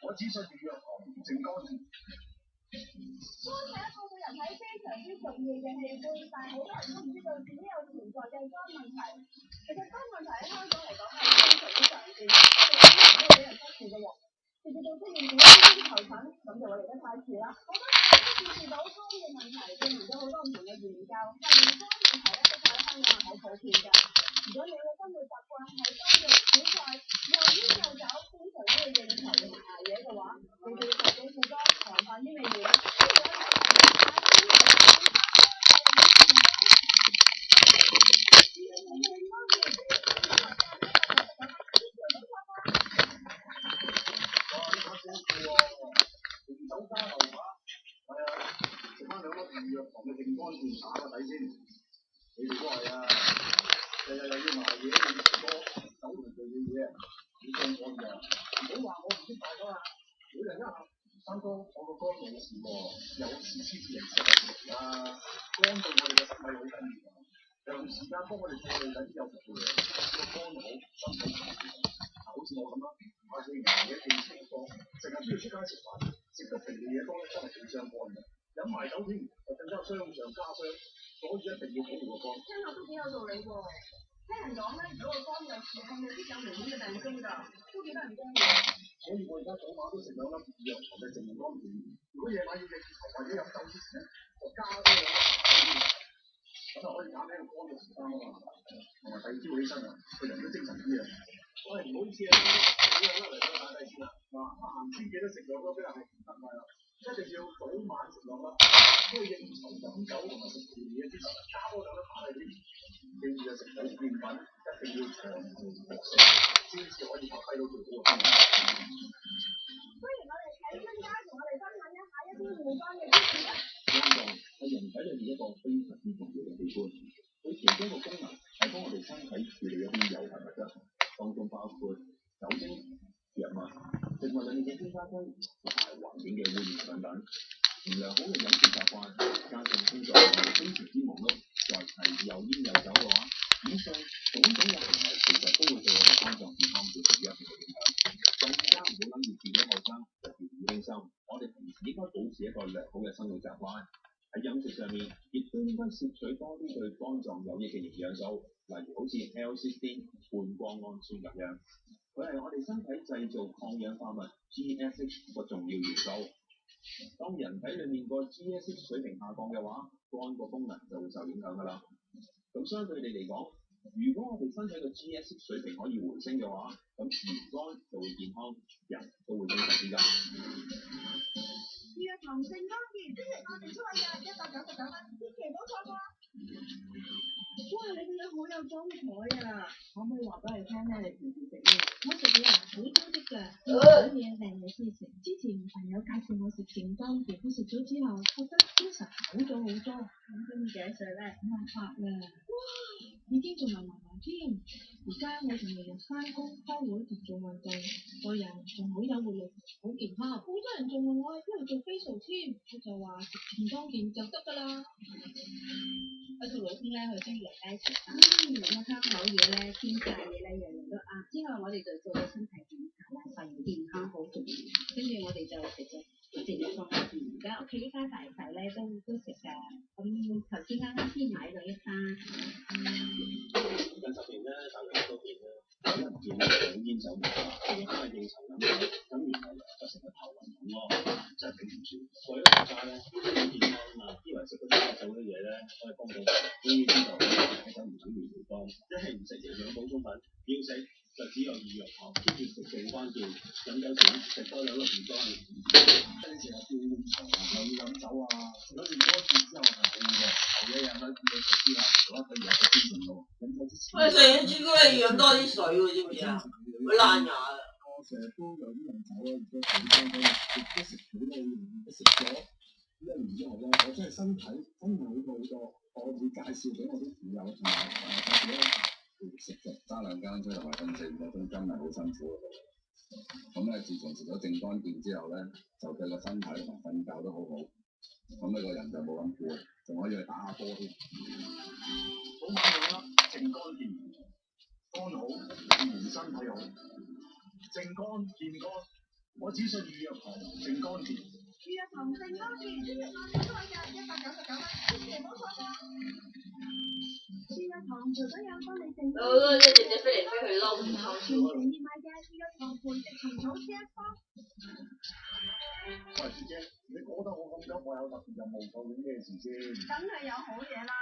我只需要藥糖淨肝丸。肝係一個對人體非常之重要嘅器官，但係好多人都唔知道自己有潛在嘅肝問題。其實肝問題喺香港嚟講係非常之常見，我哋經常都會俾人忽視嘅喎。直至到出現咗呢啲頭疹，咁就會嚟得太遲啦。好多人都意識到肝嘅問題，進行咗好多唔同嘅研究，發現肝問題咧的確喺香港係好普遍嘅。如果你嘅生活習慣係多肉少菜，又煙又酒，經常都會應酬同埋捱夜嘅話，你就要提高副肝，防範於未然。食翻兩粒藥糖嘅淨肝丸打個底先。你哋都係啊，日日又要捱夜，要食多酒同做嘅嘢，你信我㗎？唔好話我唔識大咗啦，每人一盒。三哥，我個肝冇事喎，有事先至嚟食啦。肝對我哋嘅身體好緊要，長時間幫我哋過濾緊啲有毒嘅嘢，個肝好，身體好。好似我咁啦，下次捱夜記住多，成日都要出街食飯，食得肥嘅嘢多咧，真係幾傷肝嘅。飲埋酒添，就更加傷上加傷，所以一定要保護個肝。聽落都幾有道理喎。聽人講咧，如果個肝有事，係未必有明顯嘅病徵㗎，都幾得人驚嘅。所以我而家早晚都食兩粒藥糖嘅淨肝丸，如果夜晚要應酬或者飲酒之前咧，就加多兩粒咁就可以減輕個肝嘅負擔啊嘛，同埋第二朝起身啊，個人都精神啲啊。喂，唔好意思啊，你有乜嚟咗打底先啦？嗱，行先記得食兩粒，俾人係唔得㗎啦，一定要早晚食兩粒，都要應酬飲酒同埋食甜嘢之後，加多兩粒打底先。記住啊，食好澱粉一定要長期服食，先至可以發揮到最好嘅功能。不如我哋請專家同我哋分享一下一啲護肝嘅知識啦。肝臟係人體裏面一個非常之重要嘅器官，佢其中一個功能係幫我哋身體處理一啲有害物質，當中包括酒精、藥物、食物裏面嘅添加劑同埋環境嘅污染等等。唔良好嘅飲食習慣，加上工作非常之忙碌，再係又煙又酒嘅話，以上種種嘅行為其實都會對我哋肝臟健康造成一定嘅影響。更加唔好諗住自己後生就掉以輕心，我哋平時應該保持一個良好嘅生活習慣。喺飲食上面，亦都應該攝取多啲對肝臟有益嘅營養素，例如好似 L-cysteine 半胱氨酸咁樣，佢係我哋身體製造抗氧化物 GSH 個重要元素。當人體裏面個 GSH 水平下降嘅話，肝個功能就會受影響㗎啦。咁相對地嚟講，如果我哋身體個 GSH 水平可以回升嘅話，咁自然肝就會健康，人都會精神啲㗎。藥糖淨肝丸，即係我哋出位嘅199蚊，千祈唔好錯過。哇！你個樣好有裝台啊！可唔可以話俾我哋聽咧？你平時食嘢？我食嘢啊，好多啲㗎，好嘢靚嘅事情。之前朋友介紹我食淨肝丸，我食咗之後覺得精神好咗好多。咁今年幾歲咧？58啦。哇！已經仲慢添。而家我仲日日翻工、開會同做運動，個人仲好有活力，好健康。好多人仲問我喺邊度做 facial 添，我就話食淨肝丸就得㗎啦。我同老公咧去中意嚟街市，咁參考嘢咧、天價嘢咧，樣樣都啱。之後我哋就做咗身體檢查啦，發現健康好重要。跟住我哋就食咗淨肝丸，而家屋企一家大細咧都食㗎。咁頭先啱先買咗一單。近10年咧，大家都見咧，有人見咧有煙酒味，因為應酬飲酒，咁然後就成日頭暈咁咯，真係頂唔住。為咗大家咧，好健康啊嘛，以為食嗰啲酒嘅嘢咧可以幫到，終於知道係咁唔等於健康，一係唔食營養補充品，要食就只有藥糖，跟住食淨關鍵，飲酒前食多2粒魚肝。你成日要應酬啊，又要飲酒啊，食咗淨肝丸之後係好嘅，後嘢飲咗見到頭先啦，做一對日嘅精神咯。喂，食完朱古力要飲多啲水喎，知唔知啊？會爛牙啊！我成日都有啲飲酒啊，而家好多都食咗咧，食咗1年之後咧，我真係身體真係好多，我會介紹俾我啲朋友同埋介紹咧，食就揸2間車同埋瞓4個鐘，真係好辛苦啊！咁咧，自從食咗淨肝丸之後咧，就對個身體同埋瞓覺都好好，咁呢個人就冇咁攰，仲可以去打下波添。早晚用啦，淨肝丸，肝好，自然身體好，淨肝健肝。我只信預約堂性乾甜。預約堂性安健，呢日晚上都係價199蚊，千祈唔好錯過。預約堂除咗有幫你整，即係直接飛嚟飛去撈唔有全城熱賣嘅預約堂培植蟲草 CF 方。喂，小姐，你覺得我咁急，我有特別任務，究竟咩事先？梗係有好嘢啦！